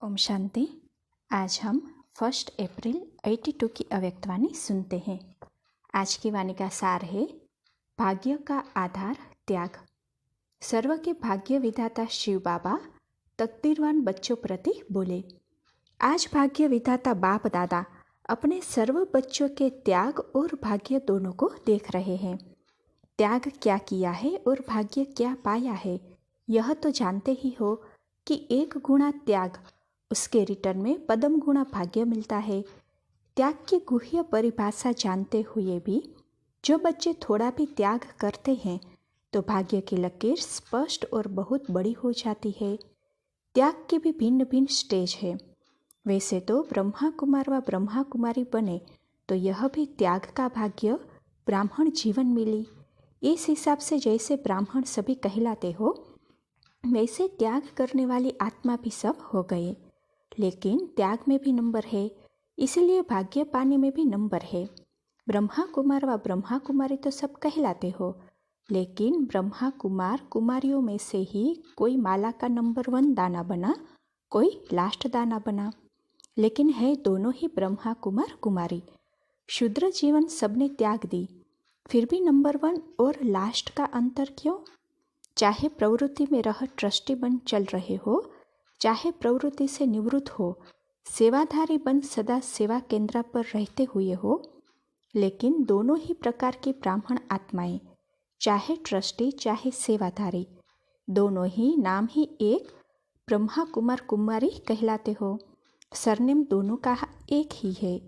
ओम शांति। आज हम 1 अप्रैल 82 की अव्यक्तवाणी सुनते हैं। आज की वाणी का सार है, भाग्य का आधार त्याग। सर्व के भाग्य विधाता शिव बाबा तकदीरवान बच्चों प्रति बोले। आज भाग्य विधाता बाप दादा अपने सर्व बच्चों के त्याग और भाग्य दोनों को देख रहे हैं। त्याग क्या किया है और भाग्य क्या पाया है, यह तो जानते ही हो कि 1 गुणा त्याग, उसके रिटर्न में पदम गुणा भाग्य मिलता है। त्याग की गुह्य परिभाषा जानते हुए भी जो बच्चे थोड़ा भी त्याग करते हैं तो भाग्य की लकीर स्पष्ट और बहुत बड़ी हो जाती है। त्याग की भी भिन्न भिन्न स्टेज है। वैसे तो ब्रह्मा कुमार व ब्रह्मा कुमारी बने तो यह भी त्याग का भाग्य ब्राह्मण जीवन मिली। इस हिसाब से जैसे ब्राह्मण सभी कहलाते हो, वैसे त्याग करने वाली आत्मा भी सब हो गए। लेकिन त्याग में भी नंबर है, इसलिए भाग्य पाने में भी नंबर है। ब्रह्मा कुमार व ब्रह्मा कुमारी तो सब कहलाते हो, लेकिन ब्रह्मा कुमार कुमारियों में से ही कोई माला का नंबर 1 दाना बना, कोई लास्ट दाना बना, लेकिन है दोनों ही ब्रह्मा कुमार कुमारी। शूद्र जीवन सबने त्याग दी, फिर भी नंबर 1 और लास्ट का अंतर क्यों? चाहे प्रवृत्ति में रह ट्रस्टी बन चल रहे हो, चाहे प्रवृत्ति से निवृत्त हो, सेवाधारी बन सदा सेवा केंद्र पर रहते हुए हो, लेकिन दोनों ही प्रकार की ब्राह्मण आत्माएं, चाहे ट्रस्टी चाहे सेवाधारी, दोनों ही नाम ही एक ब्रह्मा कुमार कुमारी कहलाते हो। सरनेम दोनों का एक ही है,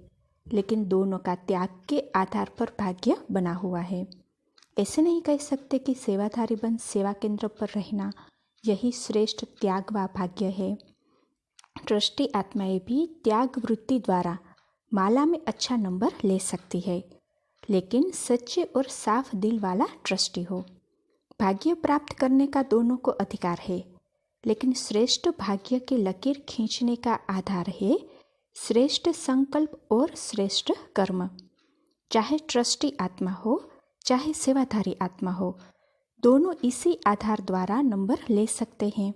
लेकिन दोनों का त्याग के आधार पर भाग्य बना हुआ है। ऐसे नहीं कह सकते कि सेवाधारी बन सेवा केंद्र पर रहना यही श्रेष्ठ त्याग व भाग्य है। ट्रस्टी आत्माएं भी त्याग वृत्ति द्वारा माला में अच्छा नंबर ले सकती है, लेकिन सच्चे और साफ दिल वाला ट्रस्टी हो। भाग्य प्राप्त करने का दोनों को अधिकार है, लेकिन श्रेष्ठ भाग्य की लकीर खींचने का आधार है श्रेष्ठ संकल्प और श्रेष्ठ कर्म। चाहे ट्रस्टी आत्मा हो चाहे सेवाधारी आत्मा हो, दोनों इसी आधार द्वारा नंबर ले सकते हैं।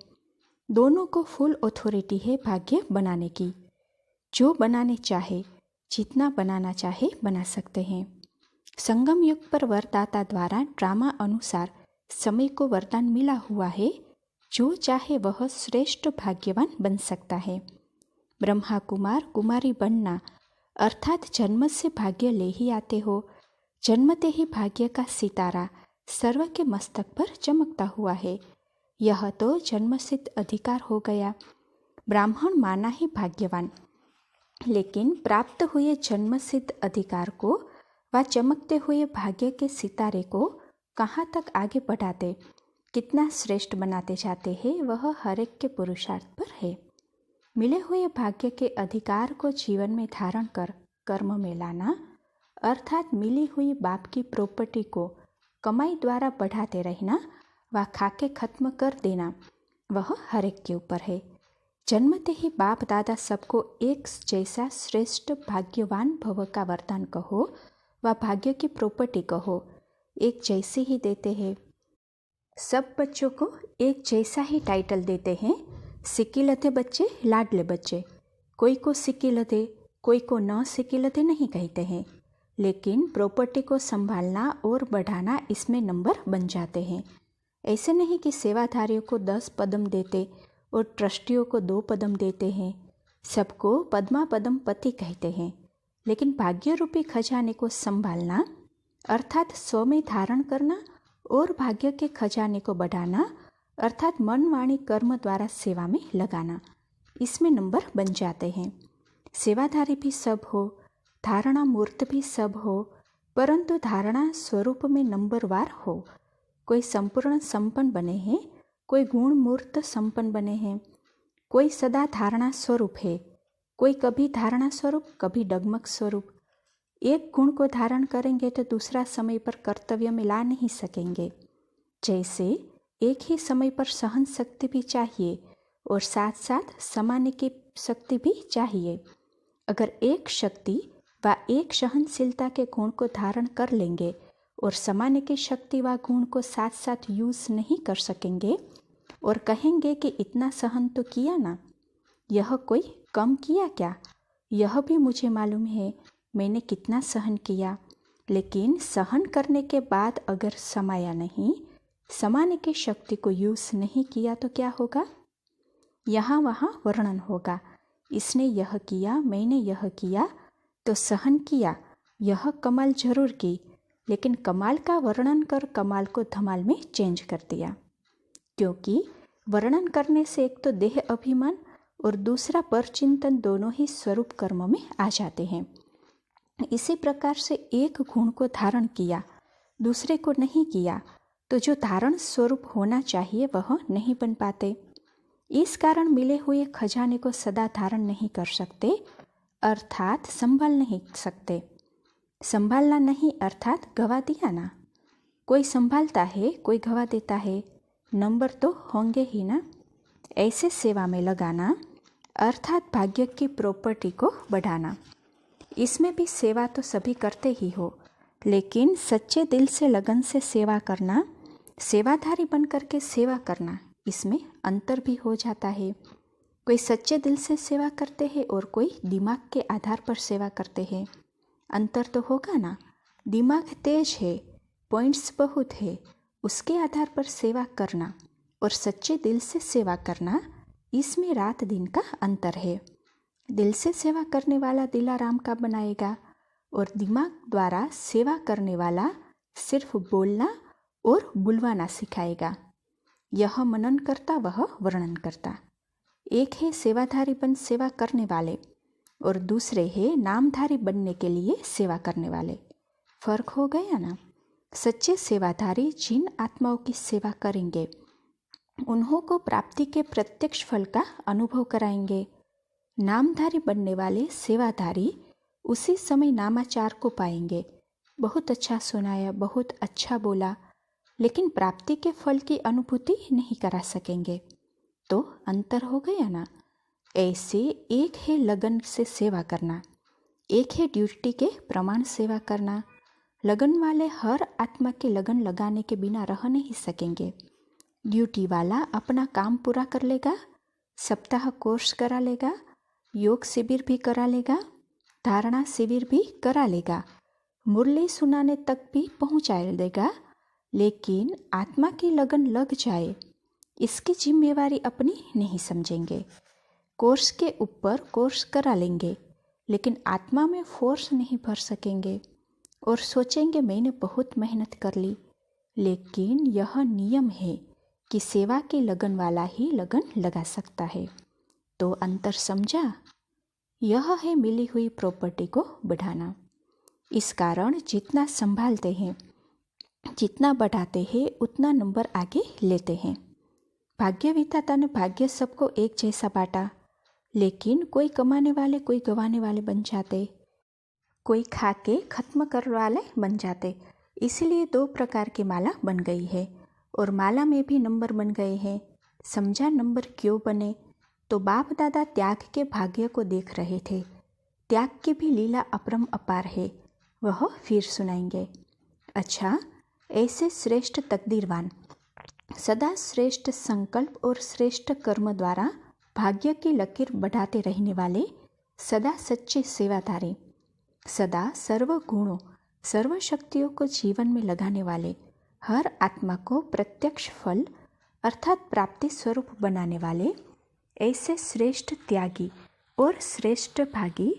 दोनों को फुल अथॉरिटी है भाग्य बनाने की। जो बनाने चाहे, जितना बनाना चाहे बना सकते हैं। संगम युग पर वरदाता द्वारा ड्रामा अनुसार समय को वरदान मिला हुआ है। जो चाहे वह श्रेष्ठ भाग्यवान बन सकता है। ब्रह्मा कुमार कुमारी बनना अर्थात जन्म से भाग्य ले ही आते हो। जन्मते ही भाग्य का सितारा सर्व के मस्तक पर चमकता हुआ है। यह तो जन्मसिद्ध अधिकार हो गया। ब्राह्मण माना ही भाग्यवान, लेकिन प्राप्त हुए जन्मसिद्ध अधिकार को व चमकते हुए भाग्य के सितारे को कहाँ तक आगे बढ़ाते, कितना श्रेष्ठ बनाते जाते हैं, वह हर एक के पुरुषार्थ पर है। मिले हुए भाग्य के अधिकार को जीवन में धारण कर कर्म में लाना, अर्थात मिली हुई बाप की प्रॉपर्टी को कमाई द्वारा बढ़ाते रहना व खाके खत्म कर देना, वह हर एक के ऊपर है। जन्मते ही बाप दादा सबको एक जैसा श्रेष्ठ भाग्यवान भव का वरदान कहो व भाग्य की प्रॉपर्टी कहो, एक जैसे ही देते हैं। सब बच्चों को एक जैसा ही टाइटल देते हैं। सिक्किलते बच्चे, लाडले बच्चे। कोई को सिक्किलते, कोई को न सिक्किलते नहीं कहते हैं, लेकिन प्रॉपर्टी को संभालना और बढ़ाना इसमें नंबर बन जाते हैं। ऐसे नहीं कि सेवाधारियों को 10 पदम देते और ट्रस्टियों को 2 पदम देते हैं। सबको पद्मा पदम पति कहते हैं, लेकिन भाग्य रूपी खजाने को संभालना अर्थात स्व में धारण करना और भाग्य के खजाने को बढ़ाना अर्थात मन वाणी कर्म द्वारा सेवा में लगाना, इसमें नंबर बन जाते हैं। सेवाधारी भी सब हो, धारणा मूर्त भी सब हो, परंतु धारणा स्वरूप में नंबरवार हो। कोई संपूर्ण संपन्न बने हैं, कोई गुण मूर्त संपन्न बने हैं, कोई सदा धारणा स्वरूप है, कोई कभी धारणा स्वरूप कभी डगमग स्वरूप। एक गुण को धारण करेंगे तो दूसरा समय पर कर्तव्य में ला नहीं सकेंगे। जैसे एक ही समय पर सहन शक्ति भी चाहिए और साथ साथ समाने की शक्ति भी चाहिए। अगर एक शक्ति व एक सहनशीलता के गुण को धारण कर लेंगे और समाने की शक्ति व गुण को साथ साथ यूज नहीं कर सकेंगे और कहेंगे कि इतना सहन तो किया ना, यह कोई कम किया क्या? यह भी मुझे मालूम है मैंने कितना सहन किया, लेकिन सहन करने के बाद अगर समाया नहीं, समाने की शक्ति को यूज नहीं किया तो क्या होगा? यहाँ वहाँ वर्णन होगा। इसने यह किया, मैंने यह किया, तो सहन किया, यह कमाल जरूर की, लेकिन कमाल का वर्णन कर कमाल को धमाल में चेंज कर दिया। क्योंकि वर्णन करने से एक तो देह अभिमान और दूसरा परचिंतन दोनों ही स्वरूप कर्म में आ जाते हैं। इसी प्रकार से एक गुण को धारण किया, दूसरे को नहीं किया, तो जो धारण स्वरूप होना चाहिए वह नहीं बन पाते। इस कारण मिले हुए खजाने को सदा धारण नहीं कर सकते, अर्थात संभाल नहीं सकते। संभालना नहीं अर्थात गवा दिया ना। कोई संभालता है, कोई गवा देता है, नंबर तो होंगे ही ना। ऐसे सेवा में लगाना अर्थात भाग्य की प्रॉपर्टी को बढ़ाना। इसमें भी सेवा तो सभी करते ही हो, लेकिन सच्चे दिल से लगन से सेवा करना, सेवाधारी बन करके सेवा करना, इसमें अंतर भी हो जाता है। कोई सच्चे दिल से सेवा करते हैं और कोई दिमाग के आधार पर सेवा करते हैं। अंतर तो होगा ना। दिमाग तेज है, पॉइंट्स बहुत है, उसके आधार पर सेवा करना और सच्चे दिल से सेवा करना, इसमें रात दिन का अंतर है। दिल से सेवा करने वाला दिलाराम का बनाएगा और दिमाग द्वारा सेवा करने वाला सिर्फ बोलना और बुलवाना सिखाएगा। यह मनन करता, वह वर्णन करता। एक है सेवाधारी बन सेवा करने वाले और दूसरे है नामधारी बनने के लिए सेवा करने वाले। फर्क हो गया ना। सच्चे सेवाधारी जिन आत्माओं की सेवा करेंगे उन्हों को प्राप्ति के प्रत्यक्ष फल का अनुभव कराएंगे। नामधारी बनने वाले सेवाधारी उसी समय नामाचार को पाएंगे। बहुत अच्छा सुनाया, बहुत अच्छा बोला, लेकिन प्राप्ति के फल की अनुभूति नहीं करा सकेंगे। तो अंतर हो गया ना। ऐसे एक है लगन से सेवा करना, एक है ड्यूटी के प्रमाण सेवा करना। लगन वाले हर आत्मा के लगन लगाने के बिना रह नहीं सकेंगे। ड्यूटी वाला अपना काम पूरा कर लेगा, सप्ताह कोर्स करा लेगा, योग शिविर भी करा लेगा, धारणा शिविर भी करा लेगा, मुरली सुनाने तक भी पहुंचा देगा, लेकिन आत्मा की लगन लग जाए इसकी जिम्मेवारी अपनी नहीं समझेंगे। कोर्स के ऊपर कोर्स करा लेंगे, लेकिन आत्मा में फोर्स नहीं भर सकेंगे और सोचेंगे मैंने बहुत मेहनत कर ली। लेकिन यह नियम है कि सेवा की लगन वाला ही लगन लगा सकता है। तो अंतर समझा? यह है मिली हुई प्रॉपर्टी को बढ़ाना। इस कारण जितना संभालते हैं, जितना बढ़ाते हैं, उतना नंबर आगे लेते हैं। भाग्य विधाता ने भाग्य सबको एक जैसा बांटा, लेकिन कोई कमाने वाले कोई गंवाने वाले बन जाते, कोई खा के खत्म करने वाले बन जाते। इसलिए दो प्रकार की माला बन गई है और माला में भी नंबर बन गए हैं। समझा नंबर क्यों बने? तो बाप दादा त्याग के भाग्य को देख रहे थे। त्याग की भी लीला अपरम अपार है, वह फिर सुनाएंगे। अच्छा, ऐसे श्रेष्ठ तकदीरवान, सदा श्रेष्ठ संकल्प और श्रेष्ठ कर्म द्वारा भाग्य की लकीर बढ़ाते रहने वाले, सदा सच्चे सेवाधारी, सदा सर्व गुणों सर्व शक्तियों को जीवन में लगाने वाले, हर आत्मा को प्रत्यक्ष फल अर्थात प्राप्ति स्वरूप बनाने वाले, ऐसे श्रेष्ठ त्यागी और श्रेष्ठ भागी,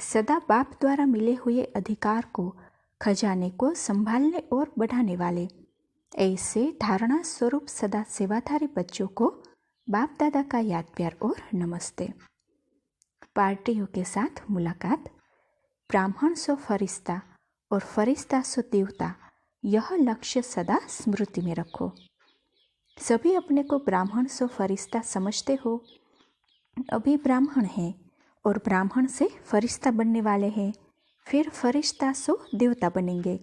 सदा बाप द्वारा मिले हुए अधिकार को, खजाने को संभालने और बढ़ाने वाले, ऐसे धारणा स्वरूप सदा सेवाधारी बच्चों को बाप दादा का याद प्यार और नमस्ते। पार्टियों के साथ मुलाकात। ब्राह्मण सो फरिश्ता और फरिश्ता सो देवता, यह लक्ष्य सदा स्मृति में रखो। सभी अपने को ब्राह्मण सो फरिश्ता समझते हो। अभी ब्राह्मण हैं और ब्राह्मण से फरिश्ता बनने वाले हैं, फिर फरिश्ता सो देवता बनेंगे।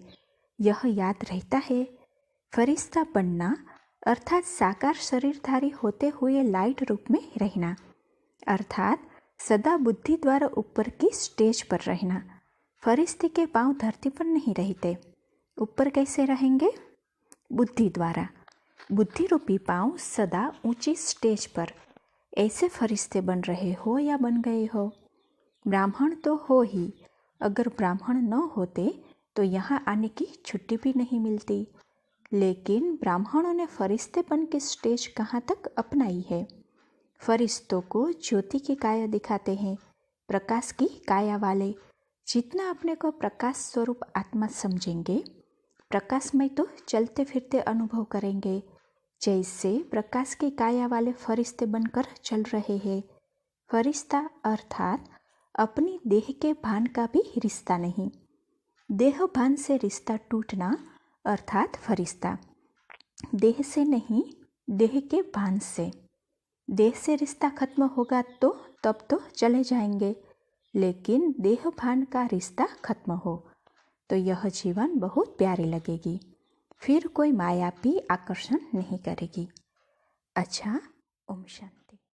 यह याद रहता है। फरिश्ता बनना अर्थात साकार शरीरधारी होते हुए लाइट रूप में रहना, अर्थात सदा बुद्धि द्वारा ऊपर की स्टेज पर रहना। फरिश्ते के पांव धरती पर नहीं रहते, ऊपर कैसे रहेंगे? बुद्धि द्वारा। बुद्धि रूपी पांव सदा ऊंची स्टेज पर। ऐसे फरिश्ते बन रहे हो या बन गए हो। ब्राह्मण तो हो ही, अगर ब्राह्मण न होते तो यहाँ आने की छुट्टी भी नहीं मिलती। लेकिन ब्राह्मणों ने फरिश्तेपन की स्टेज कहाँ तक अपनाई है। फरिश्तों को ज्योति की काया दिखाते हैं, प्रकाश की काया वाले। जितना अपने को प्रकाश स्वरूप आत्मा समझेंगे, प्रकाशमय तो चलते फिरते अनुभव करेंगे, जैसे प्रकाश की काया वाले फरिश्ते बनकर चल रहे हैं। फरिश्ता अर्थात अपनी देह के भान का भी रिश्ता नहीं। देह भान से रिश्ता टूटना अर्थात फरिश्ता। देह से नहीं, देह के भान से। देह से रिश्ता खत्म होगा तो तब तो चले जाएंगे, लेकिन देह भान का रिश्ता खत्म हो तो यह जीवन बहुत प्यारी लगेगी। फिर कोई माया भी आकर्षण नहीं करेगी। अच्छा, ओम शांति।